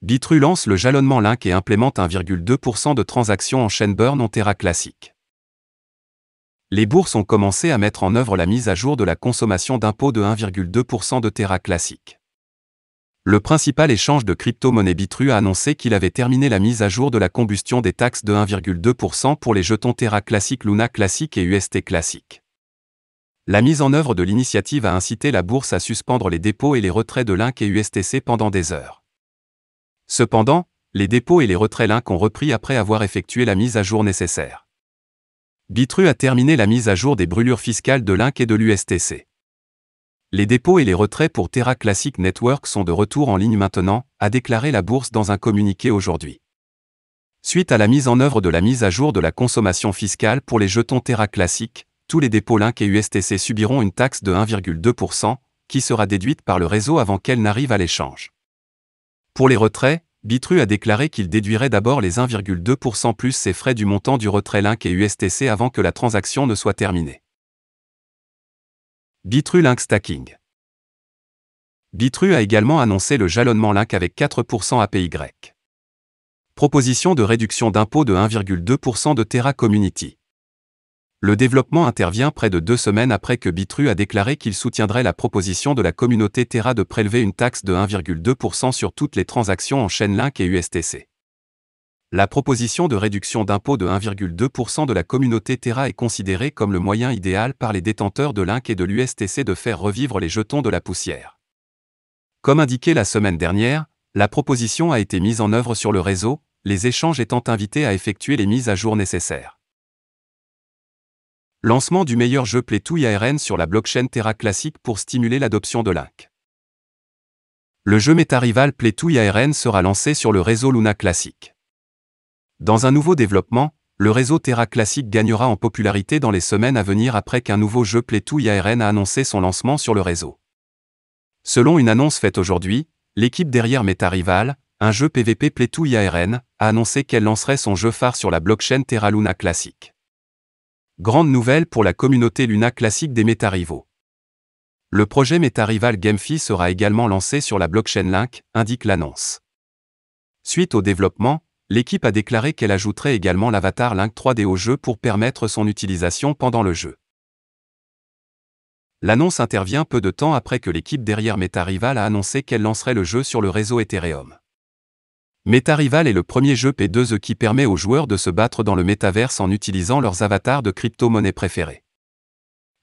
Bitrue lance le jalonnement Link et implémente 1,2% de transactions en chaîne Burn en Terra Classic. Les bourses ont commencé à mettre en œuvre la mise à jour de la consommation d'impôt de 1,2% de Terra Classic. Le principal échange de crypto-monnaie Bitrue a annoncé qu'il avait terminé la mise à jour de la combustion des taxes de 1,2% pour les jetons Terra Classic, Luna Classic et UST Classic. La mise en œuvre de l'initiative a incité la bourse à suspendre les dépôts et les retraits de Link et USTC pendant des heures. Cependant, les dépôts et les retraits Link ont repris après avoir effectué la mise à jour nécessaire. Bitrue a terminé la mise à jour des brûlures fiscales de Link et de l'USTC. Les dépôts et les retraits pour Terra Classic Network sont de retour en ligne maintenant, a déclaré la bourse dans un communiqué aujourd'hui. Suite à la mise en œuvre de la mise à jour de la consommation fiscale pour les jetons Terra Classic, tous les dépôts Link et USTC subiront une taxe de 1,2%, qui sera déduite par le réseau avant qu'elle n'arrive à l'échange. Pour les retraits, Bitrue a déclaré qu'il déduirait d'abord les 1,2% plus ses frais du montant du retrait Link et USTC avant que la transaction ne soit terminée. Bitrue Link Stacking. Bitrue a également annoncé le jalonnement Link avec 4% APY. Proposition de réduction d'impôt de 1,2% de Terra Community. Le développement intervient près de 2 semaines après que Bitrue a déclaré qu'il soutiendrait la proposition de la communauté Terra de prélever une taxe de 1,2% sur toutes les transactions en chaîne Link et USTC. La proposition de réduction d'impôt de 1,2% de la communauté Terra est considérée comme le moyen idéal par les détenteurs de Link et de l'USTC de faire revivre les jetons de la poussière. Comme indiqué la semaine dernière, la proposition a été mise en œuvre sur le réseau, les échanges étant invités à effectuer les mises à jour nécessaires. Lancement du meilleur jeu Play to ARN sur la blockchain Terra Classic pour stimuler l'adoption de Link. Le jeu MetaRival Play to ARN sera lancé sur le réseau Luna Classic. Dans un nouveau développement, le réseau Terra Classic gagnera en popularité dans les semaines à venir après qu'un nouveau jeu Play to ARN a annoncé son lancement sur le réseau. Selon une annonce faite aujourd'hui, l'équipe derrière MetaRival, un jeu PvP Play to ARN, a annoncé qu'elle lancerait son jeu phare sur la blockchain Terra Luna Classic. Grande nouvelle pour la communauté Luna Classic des MetaRivaux. Le projet MetaRival GameFi sera également lancé sur la blockchain Link, indique l'annonce. Suite au développement, l'équipe a déclaré qu'elle ajouterait également l'avatar Link 3D au jeu pour permettre son utilisation pendant le jeu. L'annonce intervient peu de temps après que l'équipe derrière MetaRival a annoncé qu'elle lancerait le jeu sur le réseau Ethereum. MetaRival est le premier jeu P2E qui permet aux joueurs de se battre dans le métaverse en utilisant leurs avatars de crypto-monnaies préférés.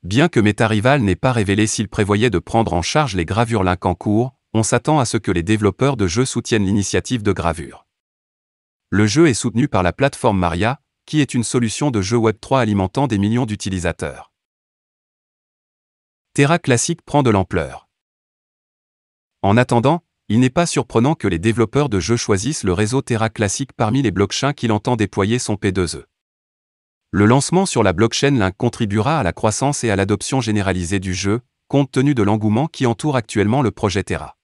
Bien que MetaRival n'ait pas révélé s'il prévoyait de prendre en charge les gravures Link en cours, on s'attend à ce que les développeurs de jeux soutiennent l'initiative de gravure. Le jeu est soutenu par la plateforme Maria, qui est une solution de jeu Web3 alimentant des millions d'utilisateurs. Terra Classic prend de l'ampleur. En attendant, il n'est pas surprenant que les développeurs de jeux choisissent le réseau Terra Classic parmi les blockchains qu'il entend déployer son P2E. Le lancement sur la blockchain Link contribuera à la croissance et à l'adoption généralisée du jeu, compte tenu de l'engouement qui entoure actuellement le projet Terra.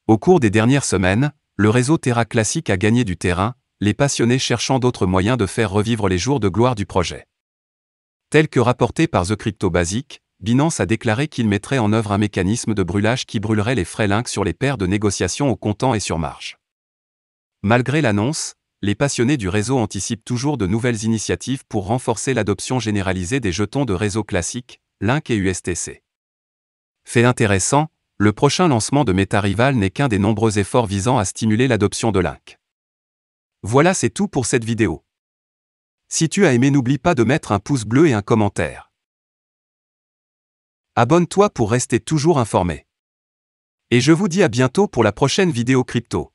Au cours des dernières semaines, le réseau Terra Classic a gagné du terrain, les passionnés cherchant d'autres moyens de faire revivre les jours de gloire du projet. Tel que rapporté par The Crypto Basic, Binance a déclaré qu'il mettrait en œuvre un mécanisme de brûlage qui brûlerait les frais Link sur les paires de négociation au comptant et sur marge. Malgré l'annonce, les passionnés du réseau anticipent toujours de nouvelles initiatives pour renforcer l'adoption généralisée des jetons de réseau classiques, Link et USTC. Fait intéressant, le prochain lancement de MetaRival n'est qu'un des nombreux efforts visant à stimuler l'adoption de Link. Voilà, c'est tout pour cette vidéo. Si tu as aimé, n'oublie pas de mettre un pouce bleu et un commentaire. Abonne-toi pour rester toujours informé. Et je vous dis à bientôt pour la prochaine vidéo crypto.